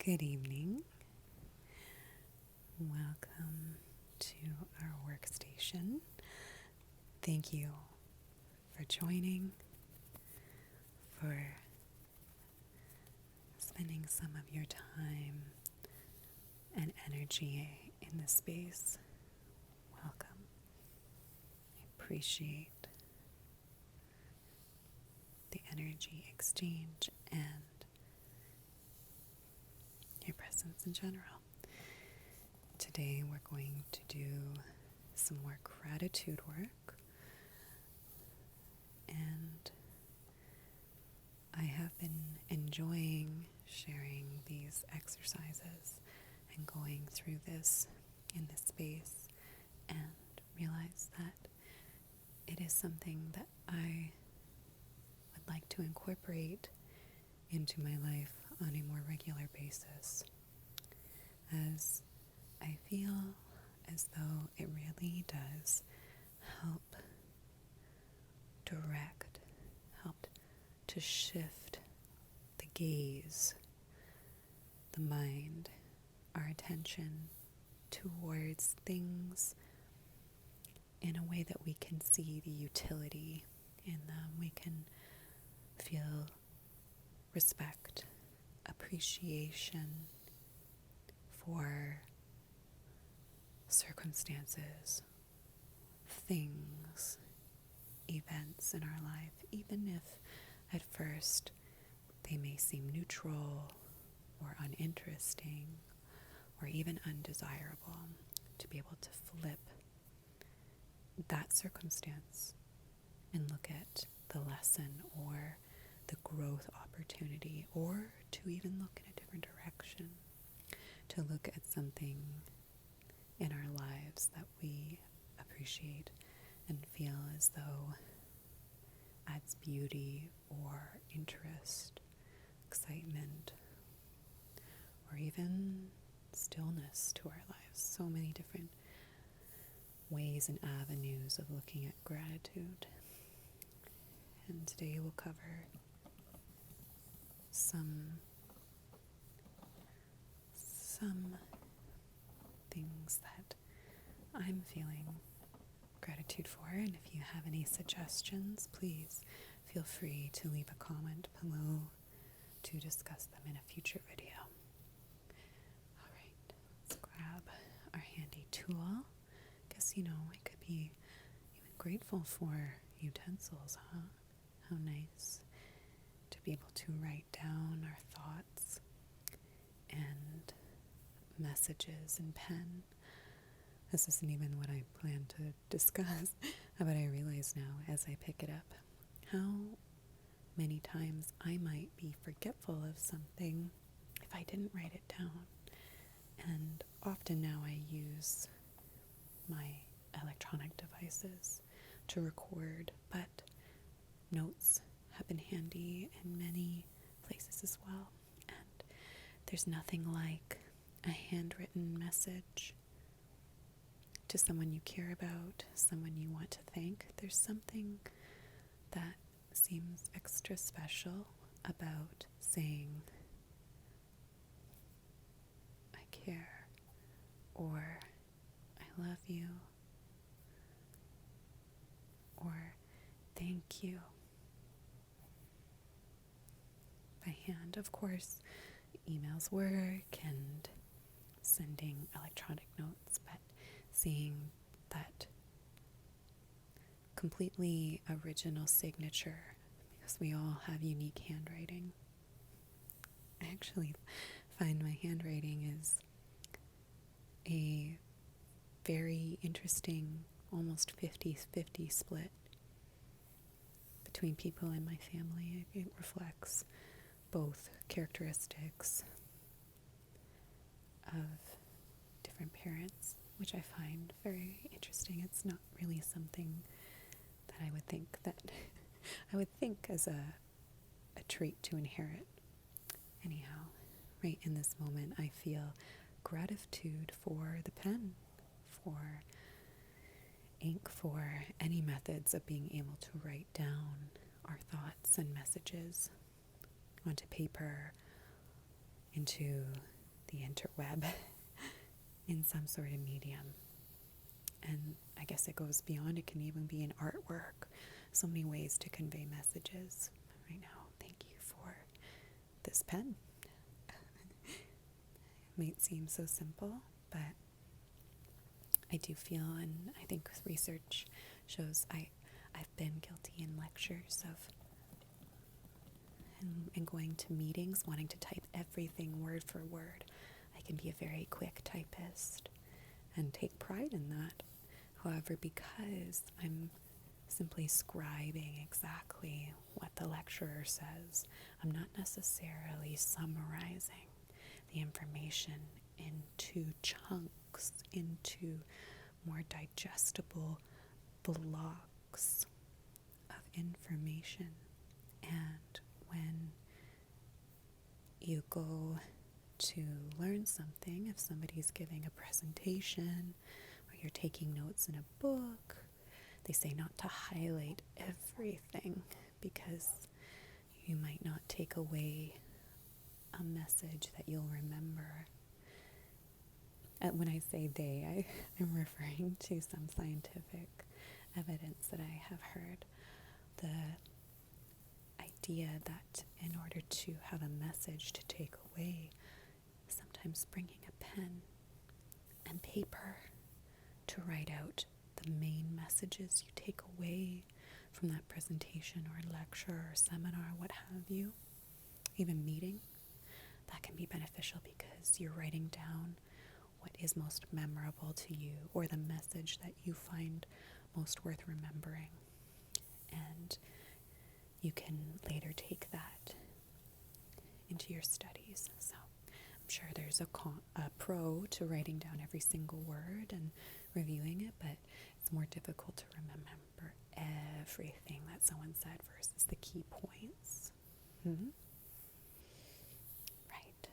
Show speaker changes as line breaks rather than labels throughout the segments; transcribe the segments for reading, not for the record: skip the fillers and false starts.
Good evening. Welcome to our workstation. Thank you for joining, for spending some of your time and energy in this space. Welcome. I appreciate the energy exchange and your presence in general. Today we're going to do some more gratitude work, and I have been enjoying sharing these exercises and going through this in this space, and realize that it is something that I would like to incorporate into my life on a more regular basis, as I feel as though it really does help to shift the gaze, the mind, our attention towards things in a way that we can see the utility in them. We can feel respect, appreciation for circumstances, things, events in our life, even if at first they may seem neutral or uninteresting or even undesirable, to be able to flip that circumstance and look at the lesson or the growth opportunity, or to even look in a different direction, to look at something in our lives that we appreciate and feel as though adds beauty or interest, excitement, or even stillness to our lives. So many different ways and avenues of looking at gratitude. And today we'll cover some things that I'm feeling gratitude for, and if you have any suggestions, please feel free to leave a comment below to discuss them in a future video. Alright, let's grab our handy tool. Guess, I could be even grateful for utensils, huh? How nice to be able to write down our thoughts and messages in pen. This isn't even what I planned to discuss, but I realize now as I pick it up how many times I might be forgetful of something if I didn't write it down. And often now I use my electronic devices to record, but notes have been handy in many places as well. And there's nothing like a handwritten message to someone you care about, someone you want to thank. There's something that seems extra special about saying, I care, or I love you, or thank you. By hand, of course, emails work and sending electronic notes, but seeing that completely original signature, because we all have unique handwriting. I actually find my handwriting is a very interesting, almost 50-50 split between people in my family. It reflects both characteristics of different parents, which I find very interesting. It's not really something that I would think as a trait to inherit. Anyhow, right in this moment, I feel gratitude for the pen, for ink, for any methods of being able to write down our thoughts and messages onto paper, into the interweb in some sort of medium. And I guess it goes beyond. It can even be an artwork. So many ways to convey messages. Right now, thank you for this pen. It might seem so simple, but I do feel, and I think research shows, I've been guilty in lectures of and going to meetings wanting to type everything word for word. I can be a very quick typist and take pride in that. However, because I'm simply scribing exactly what the lecturer says, I'm not necessarily summarizing the information into chunks, into more digestible blocks of information. And when you go to learn something, if somebody's giving a presentation or you're taking notes in a book, they say not to highlight everything because you might not take away a message that you'll remember. When I say they, I'm referring to some scientific evidence that I have heard. The idea that in order to have a message to take away, sometimes bringing a pen and paper to write out the main messages you take away from that presentation or lecture or seminar, what have you, even meeting, that can be beneficial because you're writing down what is most memorable to you or the message that you find most worth remembering. And you can later take that into your studies. So I'm sure there's a pro to writing down every single word and reviewing it, but it's more difficult to remember everything that someone said versus the key points. Right.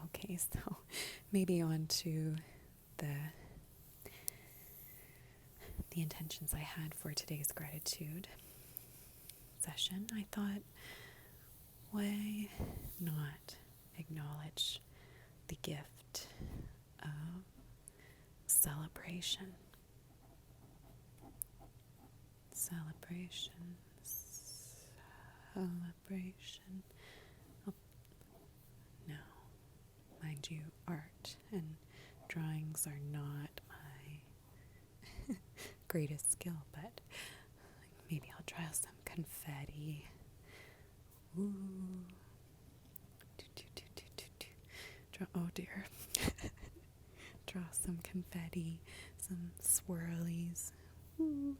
Okay, so maybe on to the intentions I had for today's gratitude session. I thought, why not acknowledge the gift of celebration? Celebration. Oh, no. Mind you, art and drawings are not my greatest skill, but maybe I'll draw some confetti. Ooh. Oh dear. Draw some confetti, some swirlies. Ooh.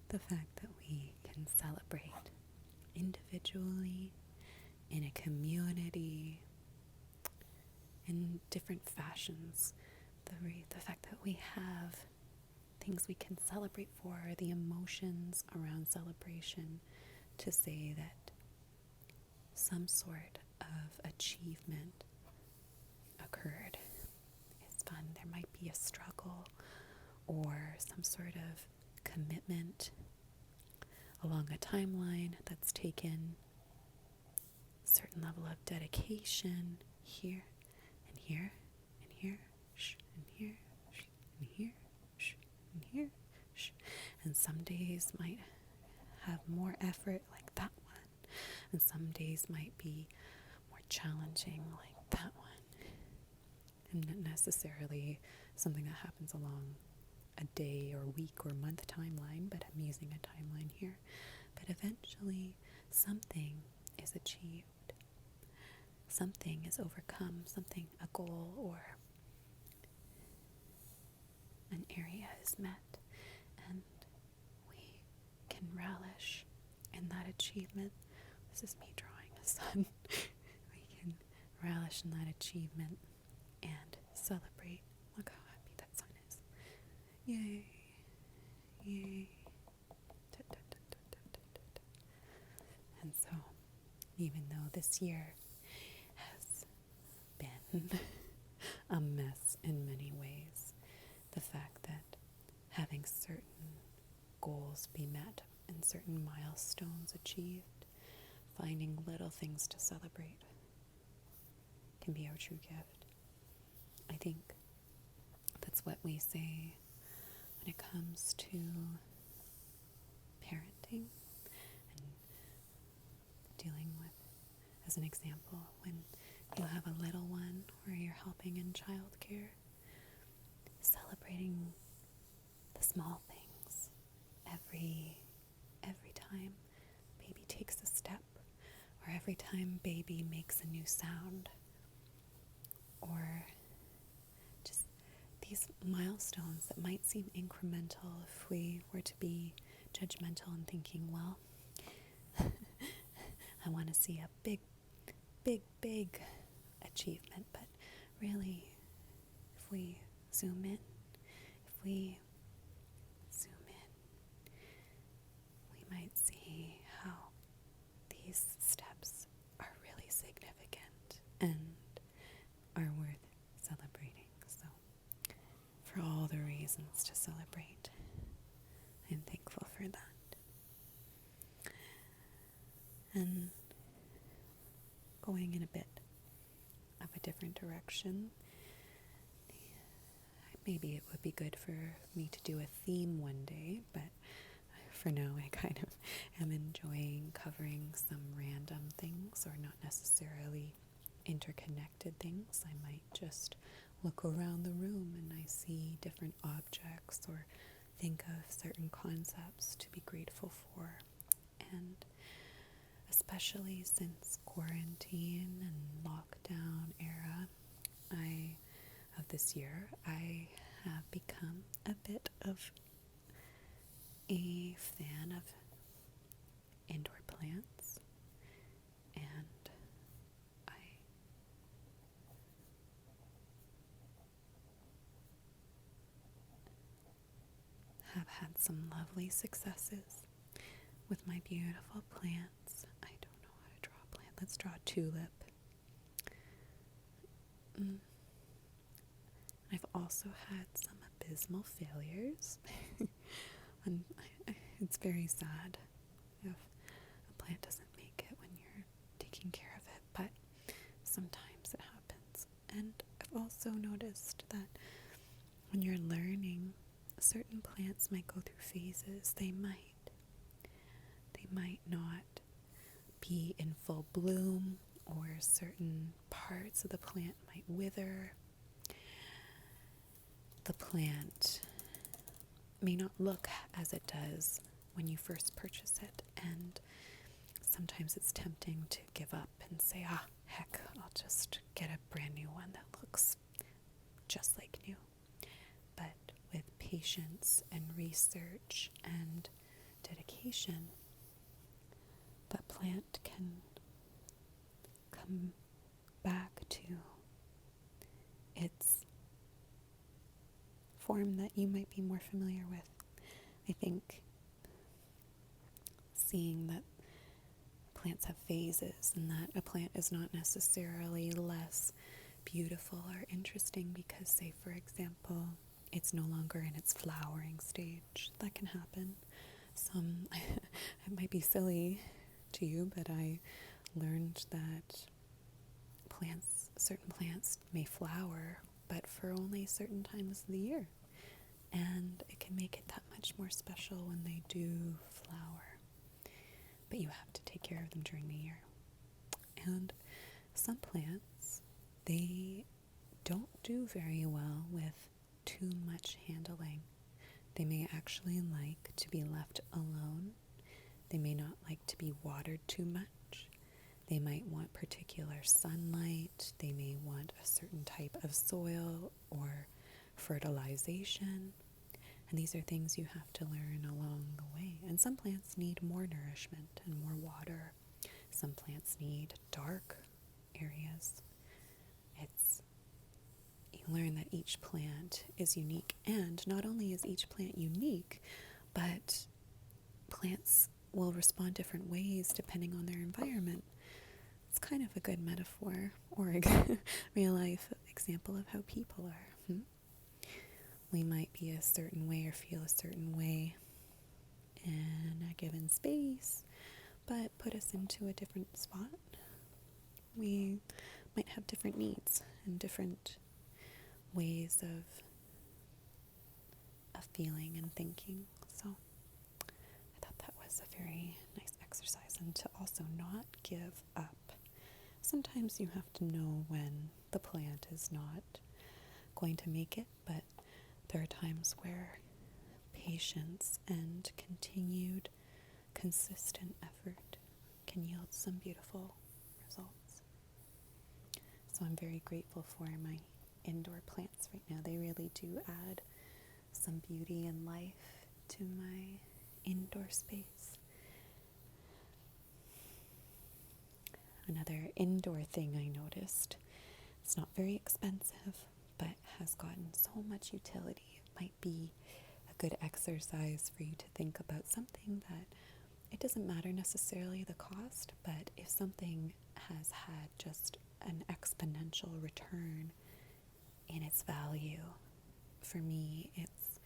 The fact that we can celebrate individually, in a community, in different fashions. The fact that we have things we can celebrate for, the emotions around celebration, to say that some sort of achievement occurred is fun. There might be a struggle or some sort of commitment along a timeline that's taken a certain level of dedication here and here and here, and here, and here, and here, and some days might have more effort like that one, and some days might be more challenging like that one, and not necessarily something that happens along a day or week or month timeline, but I'm using a timeline here. But eventually something is achieved, something is overcome, something, a goal or an area is met, and we can relish in that achievement. This is me drawing a sun. We can relish in that achievement and celebrate. Look how happy that sun is. Yay. Yay. And so, even though this year has been a mess in many ways, the fact that having certain goals be met and certain milestones achieved, finding little things to celebrate, can be our true gift. think that's what we say when it comes to parenting and dealing with, as an example, when you have a little one or you're helping in childcare, celebrating the small things every time baby takes a step, or every time baby makes a new sound, or just these milestones that might seem incremental if we were to be judgmental and thinking, well, I want to see a big achievement. But really, if we zoom in, we might see how these steps are really significant and are worth celebrating. So, for all the reasons to celebrate, I'm thankful for that. And going in a bit of a different direction, maybe it would be good for me to do a theme one day, but for now I kind of am enjoying covering some random things, or not necessarily interconnected things. I might just look around the room and I see different objects, or think of certain concepts to be grateful for. And especially since quarantine and lockdown era of this year, I have become a bit of a fan of indoor plants, and I have had some lovely successes with my beautiful plants. I don't know how to draw a plant. Let's draw a tulip. I've also had some abysmal failures. And it's very sad if a plant doesn't make it when you're taking care of it, but sometimes it happens. And I've also noticed that when you're learning, certain plants might go through phases. They might not be in full bloom, or certain parts of the plant might wither. The plant may not look as it does when you first purchase it, and sometimes it's tempting to give up and say, heck, I'll just get a brand new one that looks just like new. But with patience and research and dedication, that plant can come back to its form that you might be more familiar with. I think seeing that plants have phases, and that a plant is not necessarily less beautiful or interesting because, say, for example, it's no longer in its flowering stage. That can happen. It might be silly to you, but I learned that certain plants may flower, but for only certain times of the year. And it can make it that much more special when they do flower. But you have to take care of them during the year. And some plants, they don't do very well with too much handling. They may actually like to be left alone. They may not like to be watered too much. They might want particular sunlight. They may want a certain type of soil or fertilization. And these are things you have to learn along the way. And some plants need more nourishment and more water. Some plants need dark areas. You learn that each plant is unique. And not only is each plant unique, but plants will respond different ways depending on their environment. It's kind of a good metaphor, or a real life example of how people are. We might be a certain way or feel a certain way in a given space, but put us into a different spot. We might have different needs and different ways of feeling and thinking. So I thought that was a very nice exercise, and to also not give up. Sometimes you have to know when the plant is not going to make it, but there are times where patience and continued consistent effort can yield some beautiful results. So I'm very grateful for my indoor plants right now. They really do add some beauty and life to my indoor space. Another indoor thing I noticed, it's not very expensive, but has gotten so much utility. It might be a good exercise for you to think about something that it doesn't matter necessarily the cost, but if something has had just an exponential return in its value, for me, it's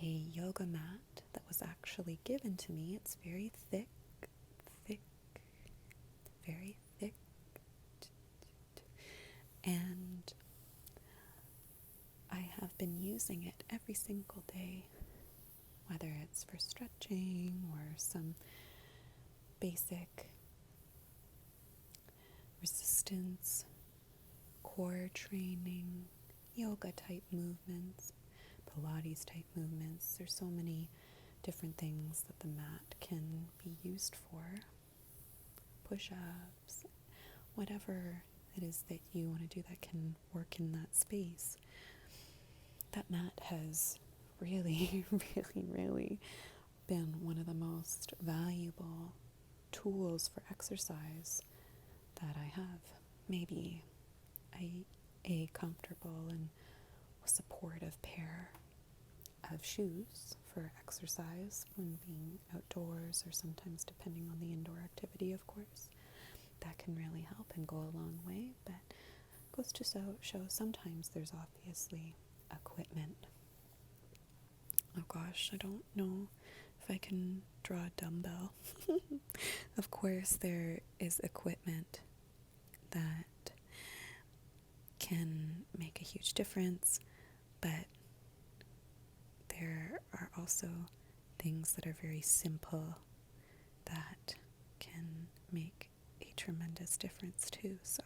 a yoga mat that was actually given to me. It's very thick, very thick, and I have been using it every single day, whether it's for stretching or some basic resistance, core training, yoga type movements, Pilates type movements. There's so many different things that the mat can be used for. Push-ups, whatever it is that you want to do that can work in that space. That mat has really, really been one of the most valuable tools for exercise that I have. Maybe a comfortable and supportive pair of shoes for exercise when being outdoors, or sometimes depending on the indoor activity, of course. That can really help and go a long way, but it goes to show sometimes there's obviously equipment. Oh gosh, I don't know if I can draw a dumbbell. Of course, there is equipment that can make a huge difference, but there are also things that are very simple that can make a tremendous difference too. So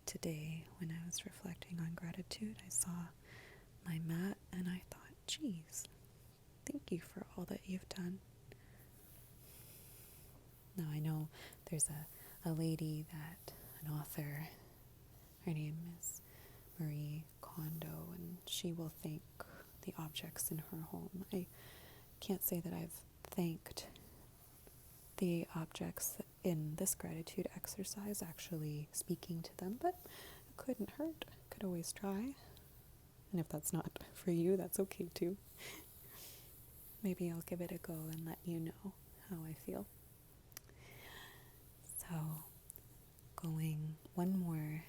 today, when I was reflecting on gratitude, I saw my mat and I thought, geez, thank you for all that you've done. Now I know there's a lady that, an author, her name is Marie Kondo, and she will thank the objects in her home. I can't say that I've thanked the objects in this gratitude exercise, actually speaking to them, but it couldn't hurt. Could always try. And if that's not for you, that's okay too. Maybe I'll give it a go and let you know how I feel. So, going one more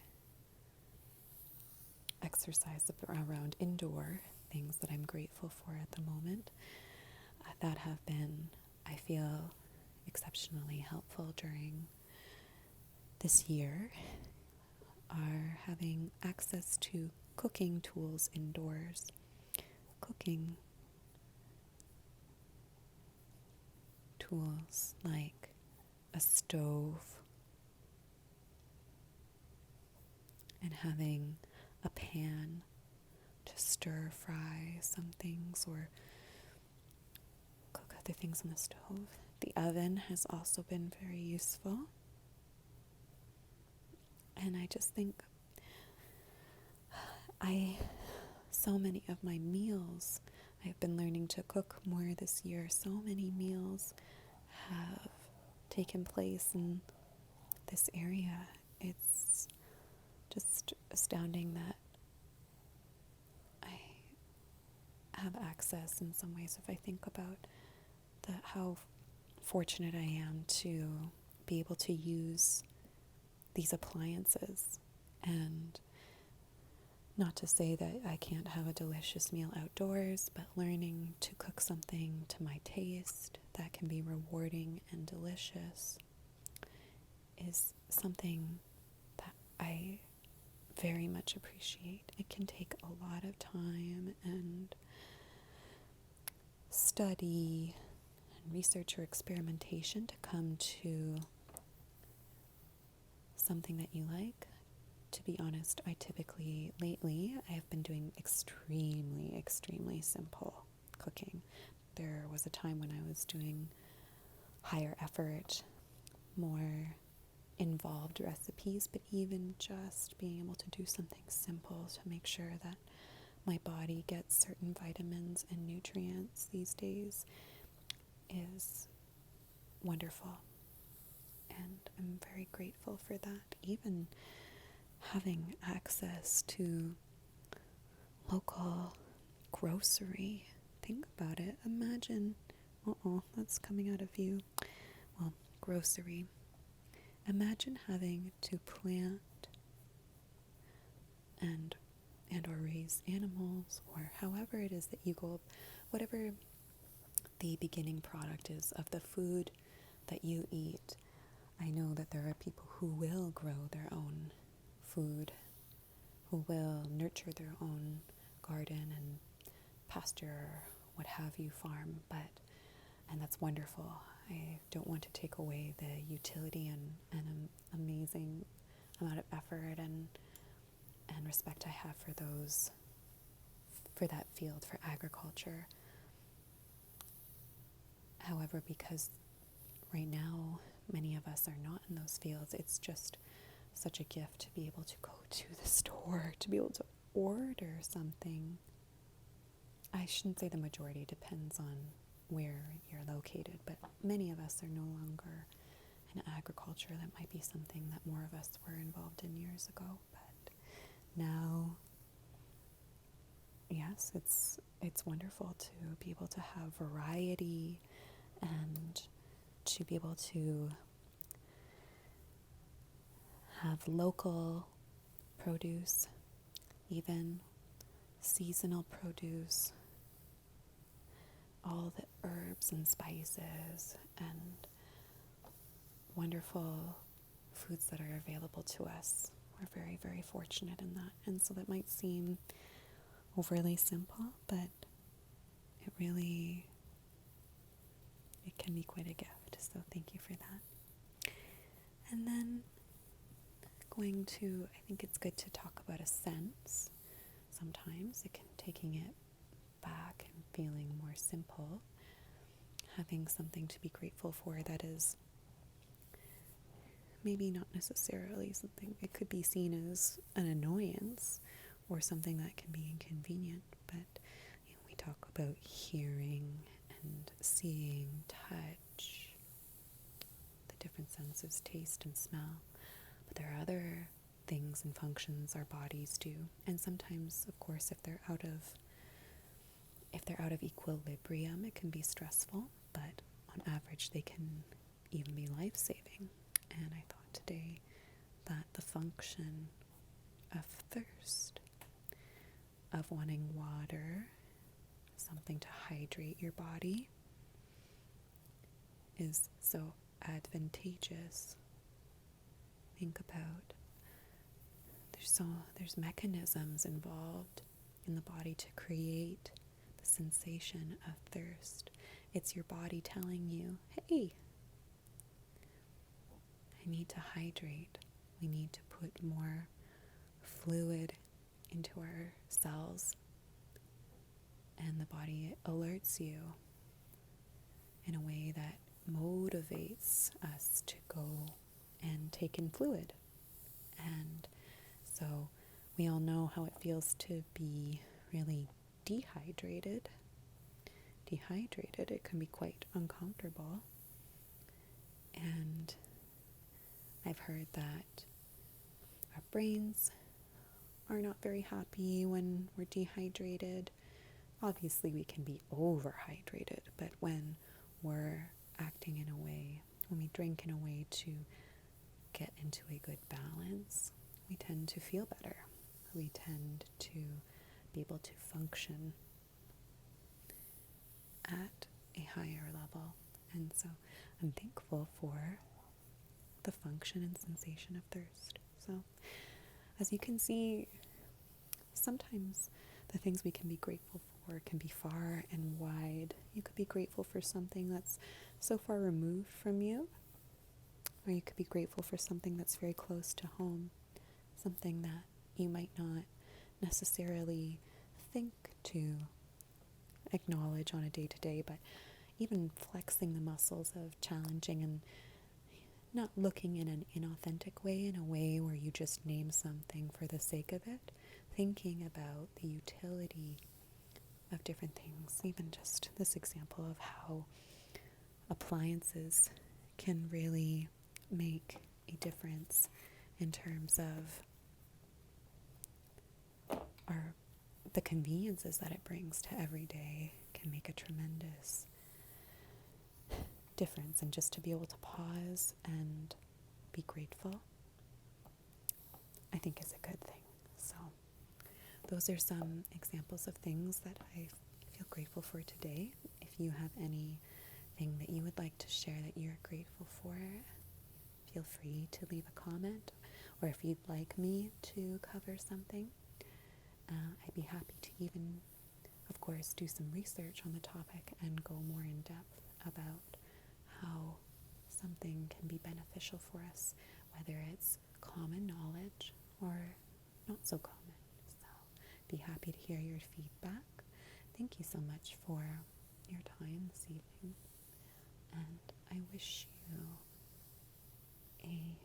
exercise around indoor things that I'm grateful for at the moment that have been, I feel, exceptionally helpful during this year are having access to cooking tools indoors. Cooking tools like a stove and having a pan to stir fry some things or cook other things on the stove. The oven has also been very useful. And I just think so many of my meals, I've been learning to cook more this year. So many meals have taken place in this area. It's just astounding that I have access in some ways. If I think about how fortunate I am to be able to use these appliances, and not to say that I can't have a delicious meal outdoors, but learning to cook something to my taste that can be rewarding and delicious is something that I very much appreciate. It can take a lot of time and study and research or experimentation to come to something that you like. To be honest, lately, I have been doing extremely simple cooking. There was a time when I was doing higher effort, more involved recipes, but even just being able to do something simple to make sure that my body gets certain vitamins and nutrients these days is wonderful. And I'm very grateful for that. Even having access to local grocery. Think about it. Imagine, that's coming out of view. Well, grocery. Imagine having to plant and or raise animals, or however it is that you go, whatever the beginning product is of the food that you eat. I know that there are people who will grow their own food, who will nurture their own garden and pasture, what have you, farm, and that's wonderful. I don't want to take away the utility and an amazing amount of effort and respect I have for that field, for agriculture. However, because right now many of us are not in those fields, it's just such a gift to be able to go to the store, to be able to order something. I shouldn't say the majority, depends on where you're located, but many of us are no longer in agriculture. That might be something that more of us were involved in years ago, but now, yes, it's wonderful to be able to have variety and to be able to have local produce, even seasonal produce, all the herbs and spices and wonderful foods that are available to us. We're very, very fortunate in that. And so that might seem overly simple, but it can be quite a gift. So thank you for that. And then I think it's good to talk about a sense. Sometimes taking it back and feeling more simple, having something to be grateful for that is maybe not necessarily something, it could be seen as an annoyance or something that can be inconvenient, but we talk about hearing and seeing, touch, the different senses, taste and smell, but there are other things and functions our bodies do, and sometimes, of course, if they're out of equilibrium, it can be stressful, but on average they can even be life-saving. And I thought today that the function of thirst, of wanting water, something to hydrate your body, is so advantageous. Think about there's mechanisms involved in the body to create the sensation of thirst. It's your body telling you, hey, I need to hydrate. We need to put more fluid into our cells. And the body alerts you in a way that motivates us to go and take in fluid. And so we all know how it feels to be really dehydrated. It can be quite uncomfortable. And I've heard that our brains are not very happy when we're dehydrated. Obviously, we can be overhydrated, but when we're acting in a way, when we drink in a way to get into a good balance, we tend to feel better. We tend to be able to function at a higher level. And so I'm thankful for the function and sensation of thirst. So as you can see, sometimes the things we can be grateful for can be far and wide. You could be grateful for something that's so far removed from you, or you could be grateful for something that's very close to home, something that you might not necessarily think to acknowledge on a day-to-day, but even flexing the muscles of challenging and not looking in an inauthentic way, in a way where you just name something for the sake of it, thinking about the utility of different things, even just this example of how appliances can really make a difference in terms of the conveniences that it brings to every day can make a tremendous difference. And just to be able to pause and be grateful, I think is a good thing. So those are some examples of things that I feel grateful for today. If you have anything that you would like to share that you're grateful for, feel free to leave a comment, or if you'd like me to cover something, I'd be happy to even, of course, do some research on the topic and go more in depth about how something can be beneficial for us, whether it's common knowledge or not so common. So be happy to hear your feedback. Thank you so much for your time this evening, and I wish you a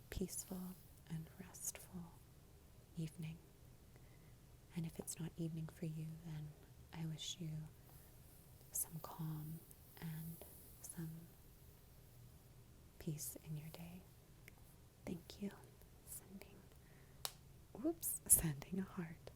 peaceful and restful evening. And if it's not evening for you, then I wish you some calm and some peace in your day. Thank you. Sending a heart.